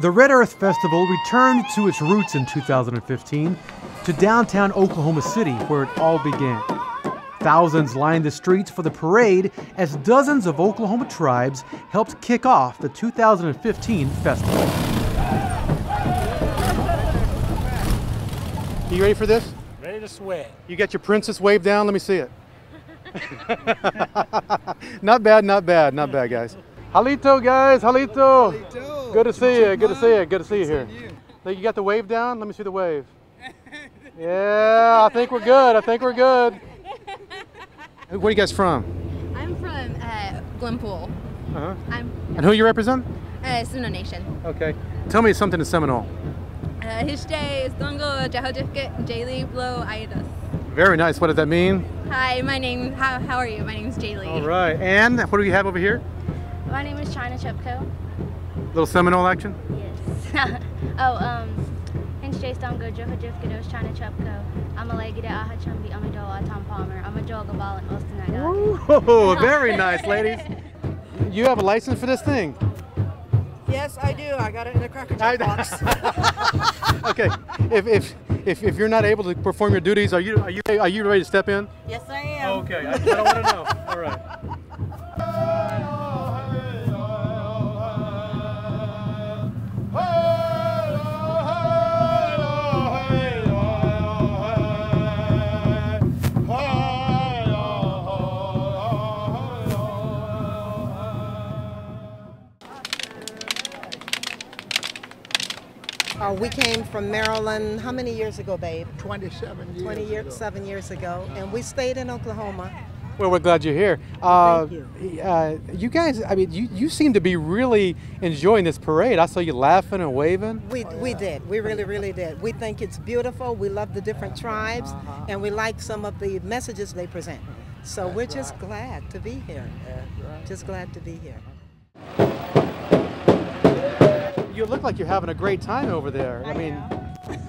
The Red Earth Festival returned to its roots in 2015 to downtown Oklahoma City, where it all began. Thousands lined the streets for the parade as dozens of Oklahoma tribes helped kick off the 2015 festival. You ready for this? Ready to sweat. You got your princess wave down? Let me see it. Not bad, not bad, not bad, guys. Halito, guys, halito. Halito. Good to see you, good to see you, good to see you here. You got the wave down? Let me see the wave. Yeah, I think we're good, I think we're good. Where are you guys from? I'm from Glenpool. Uh-huh. And who you represent? Suno Nation. Okay. Tell me something in Seminole. Hishte, Stongo, Jahojifke, Jaylee, Blow, Aidas. Very nice. What does that mean? Hi, my name, how are you? My name's Jaylee. All right. And what do we have over here? My name is China Chupko. Little Seminole action? Yes. Hinchjay Stongo, Johojifkedos, China Chupko. I'm a leggy that I chumbi, I'm a dog, Tom Palmer. I'm a jogger ball and Austin. Oh, very nice, ladies. You have a license for this thing? Yes, I do. I got it in a Cracker Jack box. Okay. If you're not able to perform your duties, are you ready to step in? Yes, I am. Okay. I don't want to know. All right. We came from Maryland, how many years ago, babe? 27 years 27 years ago, and we stayed in Oklahoma. Well, we're glad you're here. Thank you. You guys, I mean, you seem to be really enjoying this parade. I saw you laughing and waving. We did. We really did. We think it's beautiful. We love the different tribes, and we like some of the messages they present. So we're just glad to be here. Just glad to be here. You look like you're having a great time over there. I mean,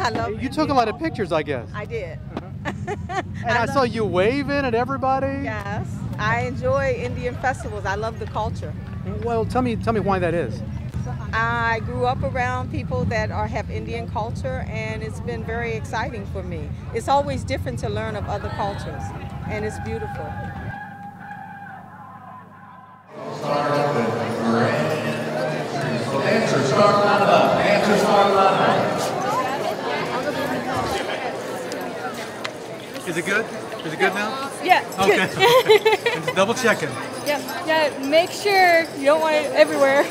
I love you took a lot of pictures, I guess. I did. And I saw you waving at everybody. Yes, I enjoy Indian festivals. I love the culture. Well, tell me why that is. I grew up around people that have Indian culture, and it's been very exciting for me. It's always different to learn of other cultures, and it's beautiful. Dancers start lining up. Dancers start lining up. Is it good? Is it good now? Yeah. Okay. Just double checking. Yeah. Make sure you don't want it everywhere.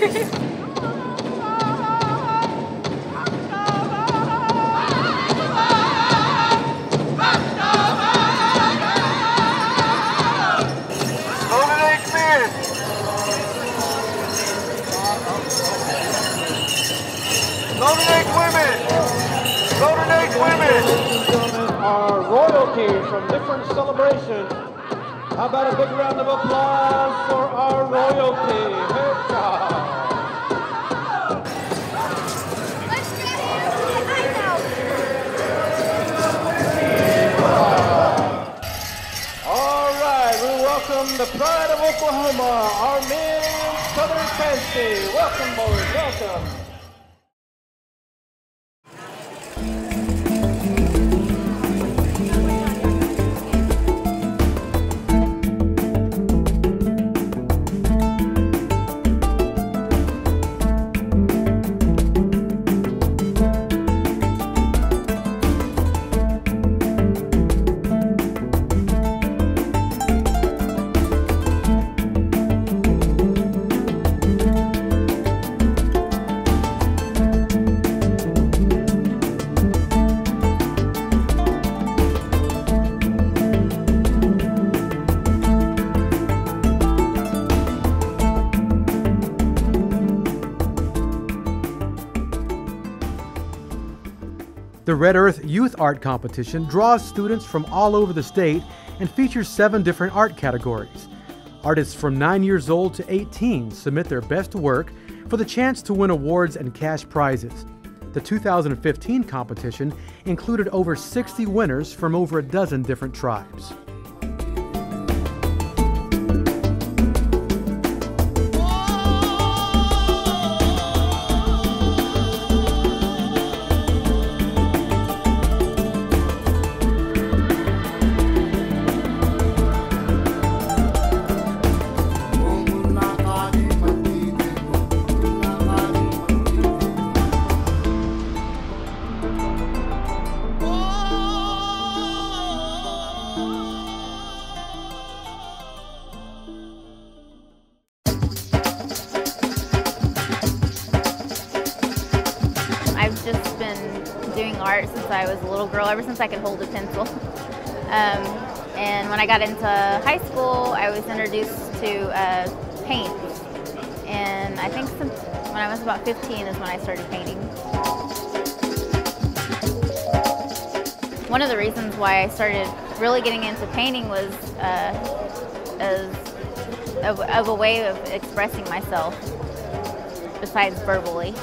Our royalty from different celebrations. How about a big round of applause for our royalty? All right, we welcome the pride of Oklahoma, our men in Southern Fancy. Welcome, boys, welcome. The Red Earth Youth Art Competition draws students from all over the state and features 7 different art categories. Artists from 9 years old to 18 submit their best work for the chance to win awards and cash prizes. The 2015 competition included over 60 winners from over a dozen different tribes. art since I was a little girl, ever since I could hold a pencil. And when I got into high school, I was introduced to paint. And I think when I was about 15 is when I started painting. One of the reasons why I started really getting into painting was of a way of expressing myself besides verbally.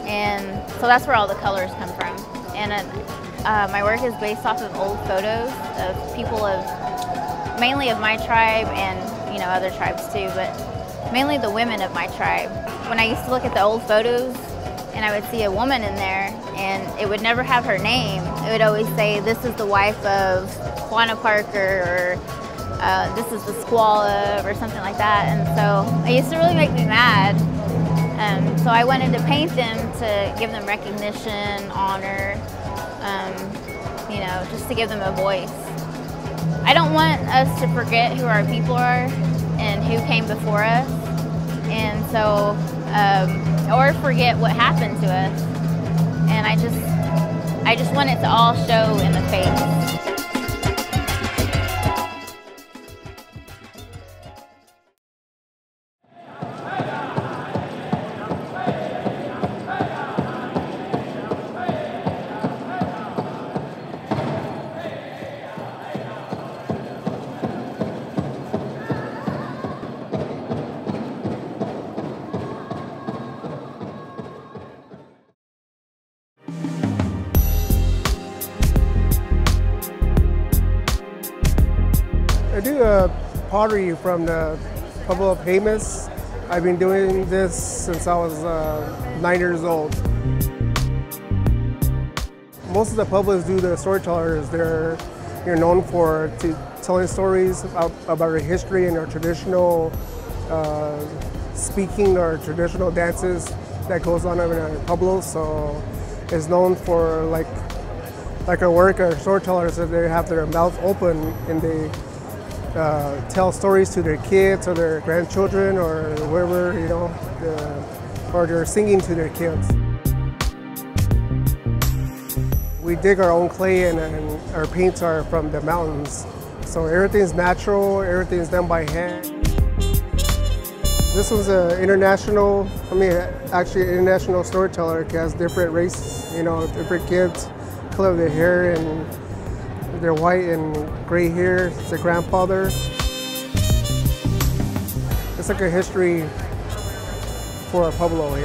And so that's where all the colors come from. And my work is based off of old photos of people mainly of my tribe and other tribes too, but mainly the women of my tribe. When I used to look at the old photos and I would see a woman in there and it would never have her name, it would always say, this is the wife of Juana Parker, or this is the squaw of, or something like that. And so it used to really make me mad. So I wanted to paint them to give them recognition, honor, just to give them a voice. I don't want us to forget who our people are and who came before us, and so, or forget what happened to us. And I just want it to all show in the face. I do pottery from the Pueblo of Jemez. I've been doing this since I was 9 years old. Most of the Pueblos do the storytellers. They're known for telling stories about our history and our traditional speaking, our traditional dances that goes on in our Pueblo. So it's known for like our work, our storytellers, that they have their mouth open and they tell stories to their kids or their grandchildren or whoever, or they're singing to their kids. We dig our own clay and our paints are from the mountains. So everything's natural, everything's done by hand. This one's an international storyteller. It has different races, different kids, color of their hair, and they're white and gray hair. It's a grandfather. It's like a history for a Pueblo,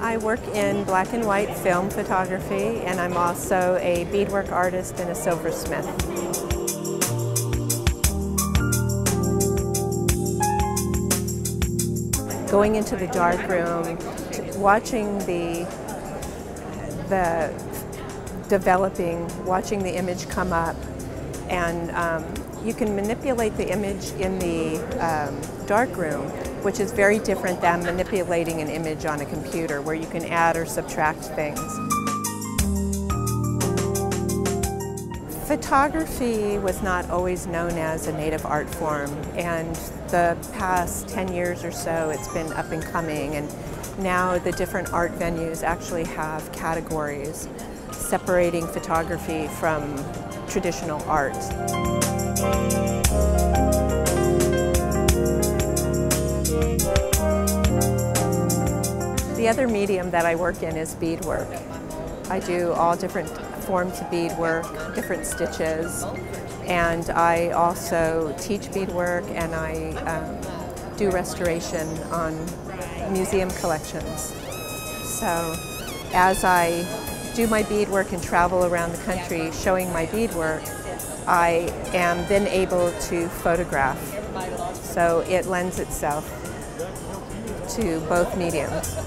I work in black and white film photography, and I'm also a beadwork artist and a silversmith. Going into the darkroom, watching the developing, watching the image come up, and you can manipulate the image in the darkroom, which is very different than manipulating an image on a computer where you can add or subtract things. Photography was not always known as a native art form, and the past 10 years or so it's been up and coming, and now the different art venues actually have categories separating photography from traditional art. The other medium that I work in is beadwork. I do all different forms of beadwork, different stitches, and I also teach beadwork, and I do restoration on museum collections. So as I do my beadwork and travel around the country showing my beadwork, I am then able to photograph. So it lends itself to both mediums.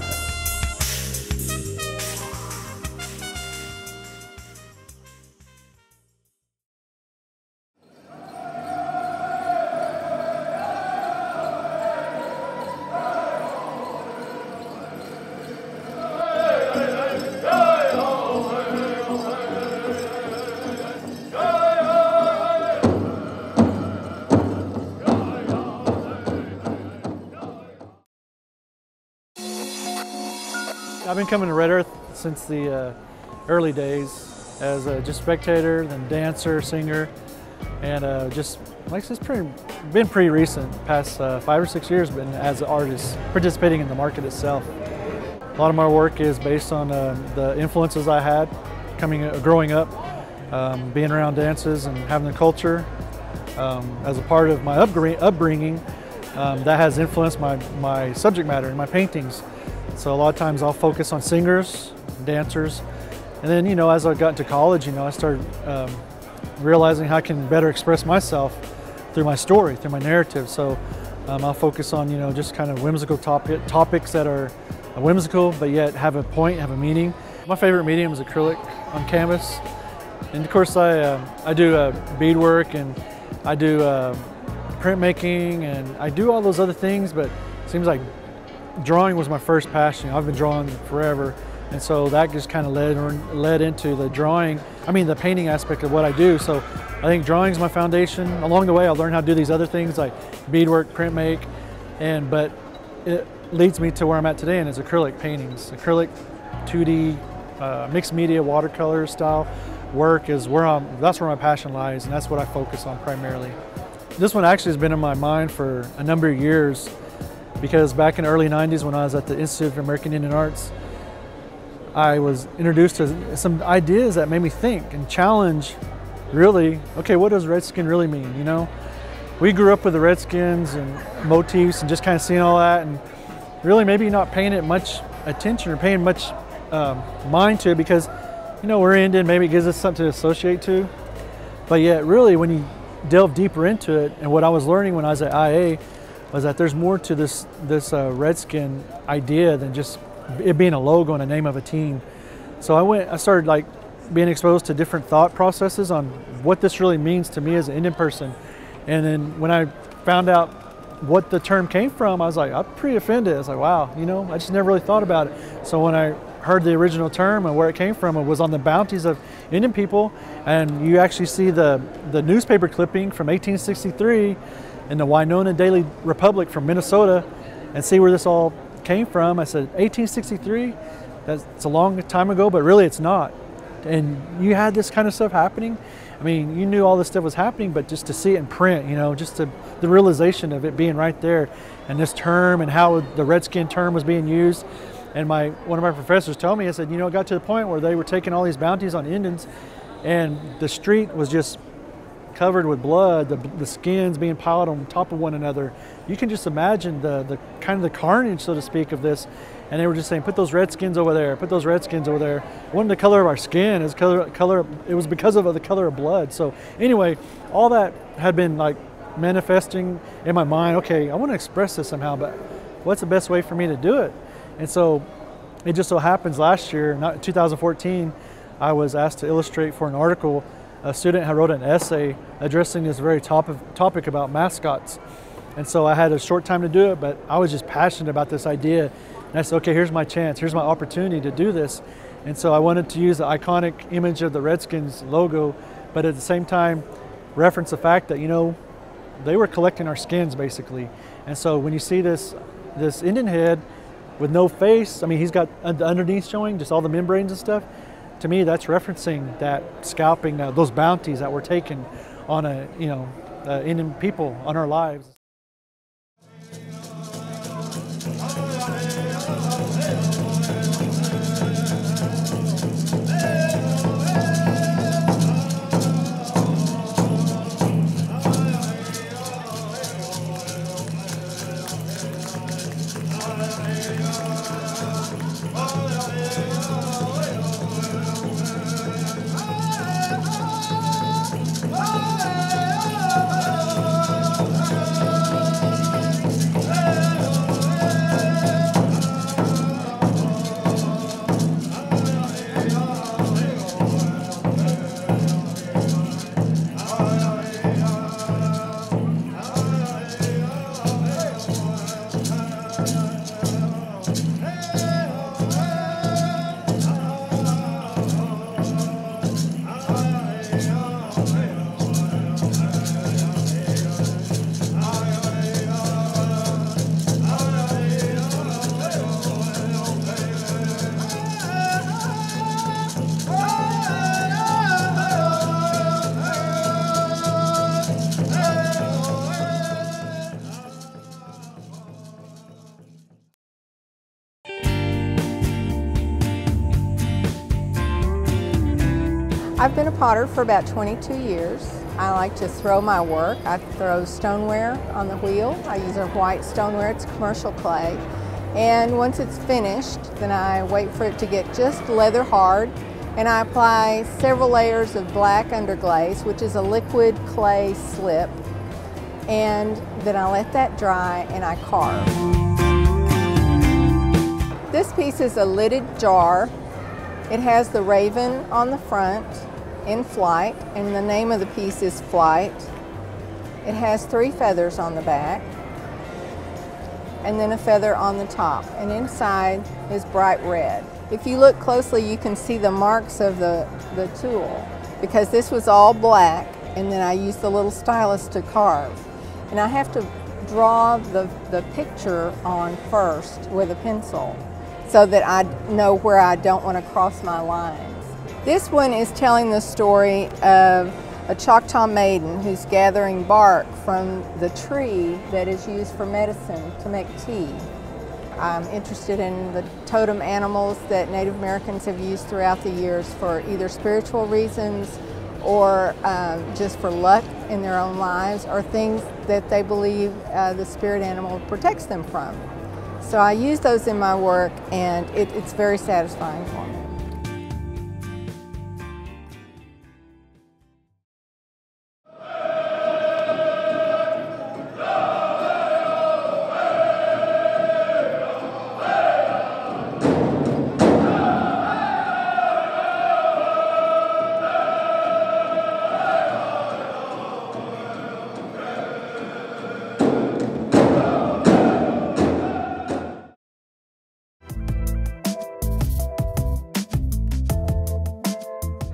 I've been coming to Red Earth since the early days as a just spectator, then dancer, singer, and just like it's been pretty recent, past 5 or 6 years, been as an artist participating in the market itself. A lot of my work is based on the influences I had growing up, being around dances and having the culture as a part of my upbringing. That has influenced my subject matter in my paintings. So a lot of times I'll focus on singers, dancers, and then, you know, as I got into college, you know, I started realizing how I can better express myself through my story, through my narrative. So I'll focus on, you know, just kind of whimsical topics that are whimsical but yet have a point, have a meaning. My favorite medium is acrylic on canvas, and of course I do beadwork, and I do printmaking, and I do all those other things, but it seems like drawing was my first passion. I've been drawing forever, and so that just kind of led into the drawing, the painting aspect of what I do. So I think drawing is my foundation. Along the way I'll learn how to do these other things like beadwork, print make, but it leads me to where I'm at today, and it's acrylic paintings. Acrylic, 2D, mixed media, watercolor style work is that's where my passion lies, and that's what I focus on primarily. This one actually has been in my mind for a number of years, because back in the early 90s when I was at the Institute of American Indian Arts, I was introduced to some ideas that made me think and challenge, really, okay, what does Redskin really mean, you know? We grew up with the Redskins and motifs and just kind of seeing all that, and really maybe not paying it much attention or paying much mind to it, because, you know, we're Indian, maybe it gives us something to associate to. But yet really when you delve deeper into it, and what I was learning when I was at IA was that there's more to this Redskin idea than just it being a logo and a name of a team. So I started like being exposed to different thought processes on what this really means to me as an Indian person. And then when I found out what the term came from, I was like, I'm pretty offended. I was like, wow, you know, I just never really thought about it. So when I heard the original term and where it came from, it was on the bounties of Indian people. And you actually see the newspaper clipping from 1863 in the Winona Daily Republic from Minnesota, and see where this all came from. I said, 1863? That's a long time ago, but really it's not. And you had this kind of stuff happening. I mean, you knew all this stuff was happening, but just to see it in print, you know, just the realization of it being right there, and this term and how the Redskin term was being used. And one of my professors told me, I said, you know, it got to the point where they were taking all these bounties on Indians, and the street was just covered with blood, the skins being piled on top of one another. You can just imagine the kind of the carnage, so to speak, of this. And they were just saying, put those Redskins over there, put those Redskins over there. It wasn't the color of our skin, it was because of the color of blood. So anyway, all that had been like manifesting in my mind. Okay, I want to express this somehow, but what's the best way for me to do it? And so it just so happens last year, 2014, I was asked to illustrate for an article. A student had wrote an essay addressing this very topic about mascots. And so I had a short time to do it, but I was just passionate about this idea. And I said, okay, here's my chance, here's my opportunity to do this. And so I wanted to use the iconic image of the Redskins logo, but at the same time, reference the fact that, you know, they were collecting our skins basically. And so when you see this Indian head with no face, I mean, he's got the underneath showing, just all the membranes and stuff. To me, that's referencing that scalping, those bounties that were taken on Indian people, on our lives. I've been a potter for about 22 years. I like to throw my work. I throw stoneware on the wheel. I use a white stoneware, it's commercial clay. And once it's finished, then I wait for it to get just leather hard, and I apply several layers of black underglaze, which is a liquid clay slip, and then I let that dry and I carve. This piece is a lidded jar. It has the raven on the front in flight, and the name of the piece is Flight. It has 3 feathers on the back, and then a feather on the top, and inside is bright red. If you look closely, you can see the marks of the tool, because this was all black, and then I used the little stylus to carve. And I have to draw the picture on first with a pencil, so that I know where I don't want to cross my lines. This one is telling the story of a Choctaw maiden who's gathering bark from the tree that is used for medicine to make tea. I'm interested in the totem animals that Native Americans have used throughout the years for either spiritual reasons or just for luck in their own lives, or things that they believe the spirit animal protects them from. So I use those in my work, and it's very satisfying for me.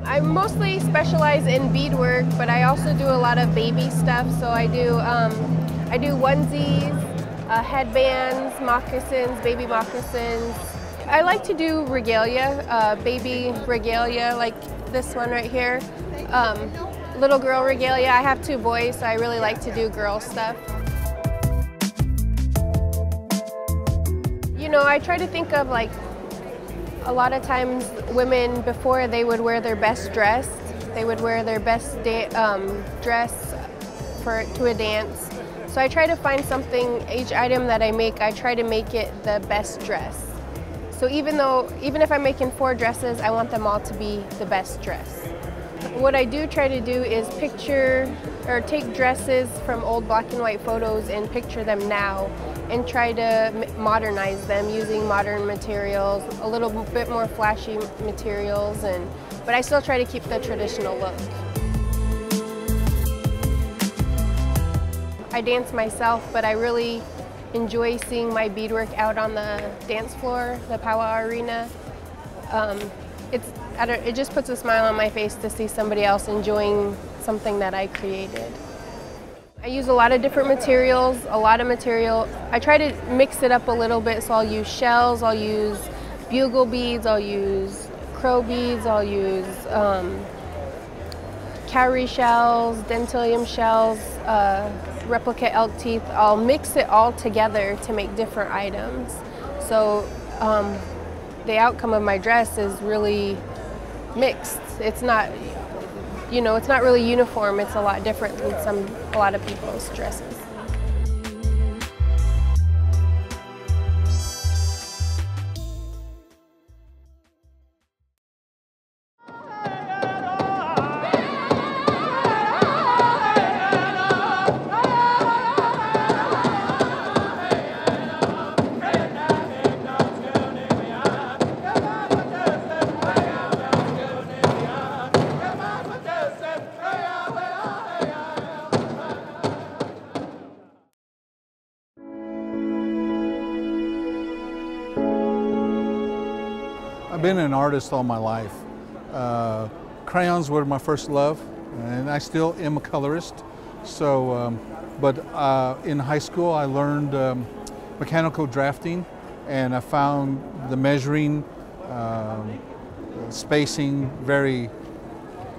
I mostly specialize in beadwork, but I also do a lot of baby stuff. So I do onesies, headbands, moccasins, baby moccasins. I like to do regalia, baby regalia, like this one right here. Little girl regalia. I have 2 boys, so I really like to do girl stuff. You know, I try to think of, like, a lot of times women before, they would wear their best dress. They would wear their best dress to a dance. So I try to find something, each item that I make, I try to make it the best dress. So even if I'm making 4 dresses, I want them all to be the best dress. What I do try to do is picture or take dresses from old black and white photos and picture them now, and try to modernize them using modern materials, a little bit more flashy materials, but I still try to keep the traditional look. I dance myself, but I really enjoy seeing my beadwork out on the dance floor, the powwow arena. It just puts a smile on my face to see somebody else enjoying something that I created. I use a lot of different materials, I try to mix it up a little bit, so I'll use shells, I'll use bugle beads, I'll use crow beads, I'll use cowrie shells, dentilium shells, replica elk teeth. I'll mix it all together to make different items. So the outcome of my dress is really mixed. It's not, you know, it's not really uniform. It's a lot different than a lot of people's dresses. I've been an artist all my life. Crayons were my first love, and I still am a colorist. So, but in high school I learned mechanical drafting, and I found the measuring, spacing very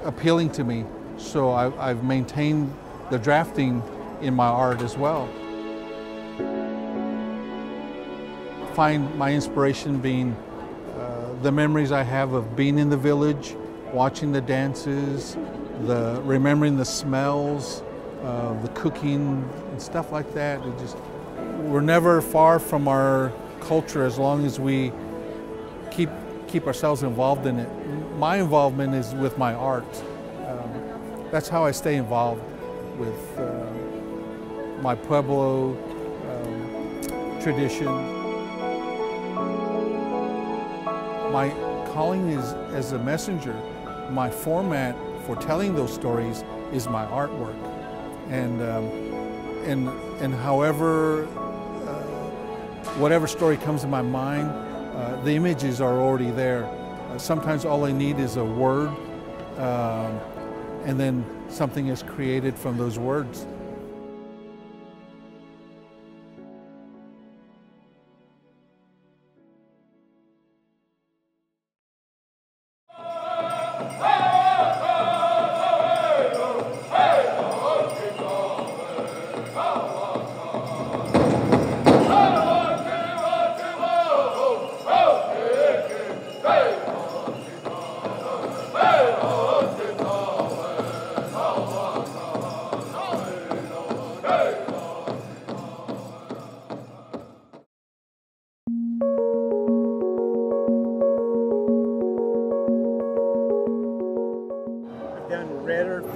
appealing to me. So I've maintained the drafting in my art as well. Find my inspiration being the memories I have of being in the village, watching the dances, remembering the smells, the cooking and stuff like that. We're never far from our culture as long as we keep ourselves involved in it. My involvement is with my art. That's how I stay involved with my Pueblo tradition. My calling is as a messenger. My format for telling those stories is my artwork, and however, whatever story comes to my mind, the images are already there. Sometimes all I need is a word, and then something is created from those words.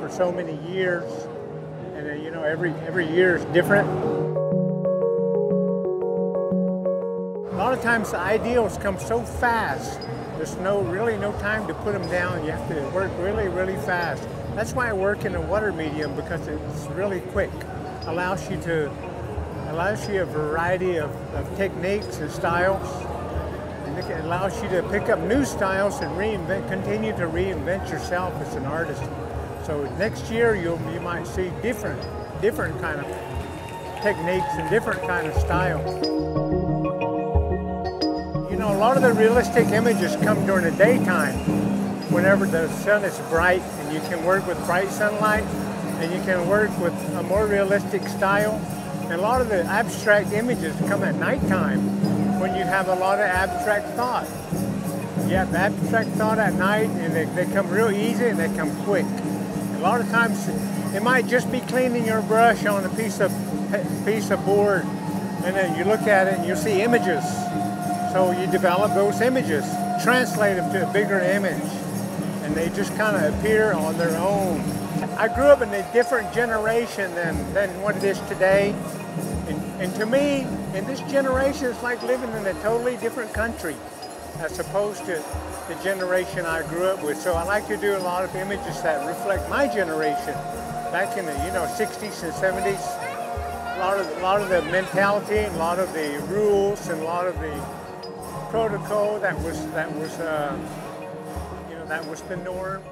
For so many years, and you know, every year is different. A lot of times the ideals come so fast, there's really no time to put them down. You have to work really fast. That's why I work in a water medium, because it's really quick. Allows you a variety of techniques and styles, and it allows you to pick up new styles and continue to reinvent yourself as an artist. So next year you might see different kind of techniques and different kind of styles. You know, a lot of the realistic images come during the daytime, whenever the sun is bright, and you can work with bright sunlight, and you can work with a more realistic style. And a lot of the abstract images come at nighttime, when you have a lot of abstract thought. You have abstract thought at night, and they come real easy and they come quick. A lot of times it might just be cleaning your brush on a piece of board, and then you look at it and you see images. So you develop those images, translate them to a bigger image, and they just kind of appear on their own. I grew up in a different generation than what it is today, and to me, in this generation, it's like living in a totally different country as opposed to the generation I grew up with. So I like to do a lot of images that reflect my generation, back in the 60s and 70s. A lot of the mentality, a lot of the rules, and a lot of the protocol that was the norm.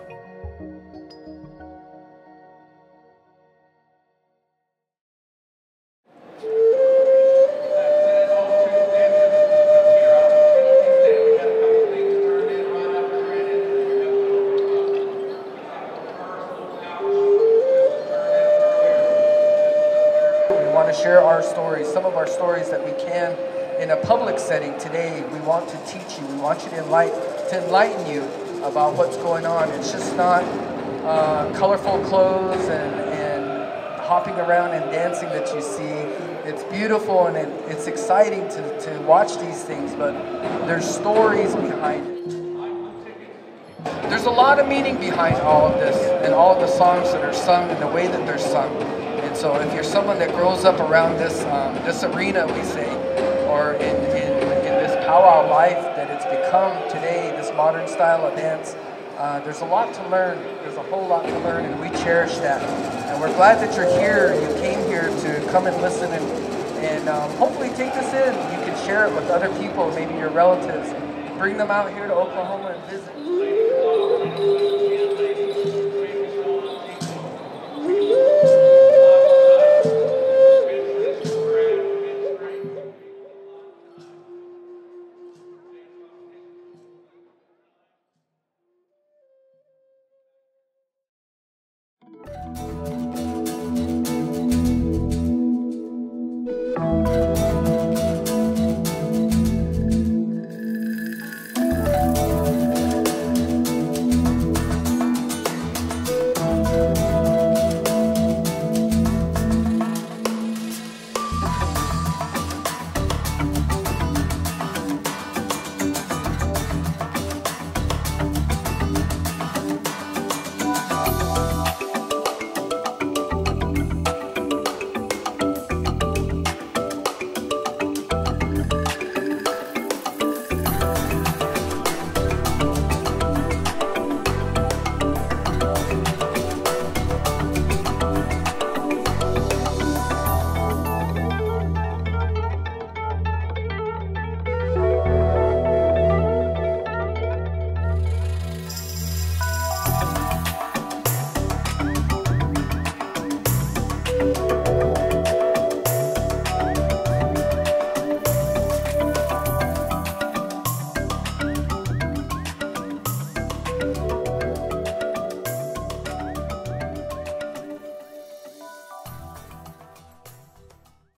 Share our stories, some of our stories that we can in a public setting today. We want to teach you, we want you to enlighten you about what's going on. It's just not colorful clothes and hopping around and dancing that you see. It's beautiful and it's exciting to watch these things, but there's stories behind it. There's a lot of meaning behind all of this and all of the songs that are sung and the way that they're sung. And so if you're someone that grows up around this arena, we say, or in this powwow life that it's become today, this modern style of dance, there's a lot to learn. There's a whole lot to learn, and we cherish that. And we're glad that you're here. You came here to come and listen and hopefully take this in. You can share it with other people, maybe your relatives. Bring them out here to Oklahoma and visit.